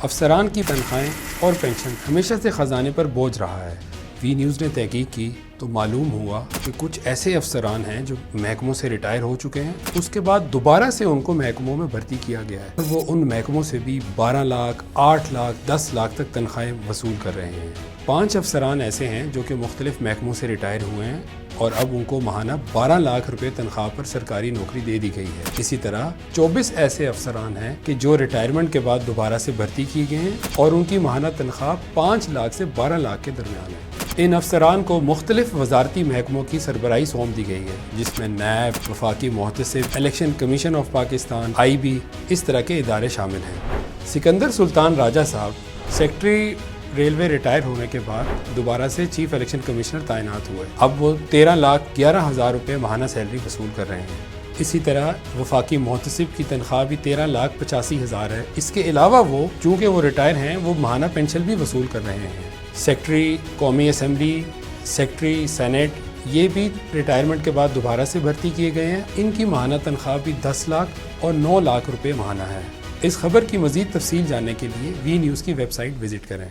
افسران کی تنخواہیں اور پینشن ہمیشہ سے خزانے پر بوجھ رہا ہے۔ وی نیوز نے تحقیق کی تو معلوم ہوا کہ کچھ ایسے افسران ہیں جو محکموں سے ریٹائر ہو چکے ہیں، اس کے بعد دوبارہ سے ان کو محکموں میں بھرتی کیا گیا ہے، وہ ان محکموں سے بھی 12 لاکھ، 8 لاکھ، 10 لاکھ تک تنخواہیں وصول کر رہے ہیں۔ 5 افسران ایسے ہیں جو کہ مختلف محکموں سے ریٹائر ہوئے ہیں اور اب ان کو ماہانہ 12 لاکھ روپے تنخواہ پر سرکاری نوکری دے دی گئی ہے۔ اسی طرح 24 ایسے افسران ہیں کہ جو ریٹائرمنٹ کے بعد دوبارہ سے بھرتی کیے گئے ہیں اور ان کی ماہانہ تنخواہ 5 لاکھ سے 12 لاکھ کے درمیان ہے۔ ان افسران کو مختلف وزارتی محکموں کی سربراہی سونپ دی گئی ہے، جس میں نیب، وفاقی محتسب، election commission of Pakistan, IB، اس طرح کے ادارے شامل ہیں۔ سکندر سلطان راجہ صاحب سیکٹری ریلوے ریٹائر ہونے کے بعد دوبارہ سے چیف الیکشن کمشنر تعینات ہوئے۔ اب وہ 13,11,000 روپے ماہانہ سیلری وصول کر رہے ہیں۔ اسی طرح وفاقی محتسب کی تنخواہ بھی 13,85,000 ہے۔ اس کے علاوہ وہ چونکہ وہ ریٹائر ہیں، وہ ماہانہ پینشن بھی وصول کر رہے ہیں۔ سیکٹری قومی اسمبلی، سیکٹری سینٹ، یہ بھی ریٹائرمنٹ کے بعد دوبارہ سے بھرتی کیے گئے ہیں۔ ان کی ماہانہ تنخواہ بھی 10 لاکھ اور 9 لاکھ روپے ماہانہ ہے۔ اس خبر کی مزید تفصیل جاننے کے لیے وی نیوز کی ویب سائٹ وزٹ کریں۔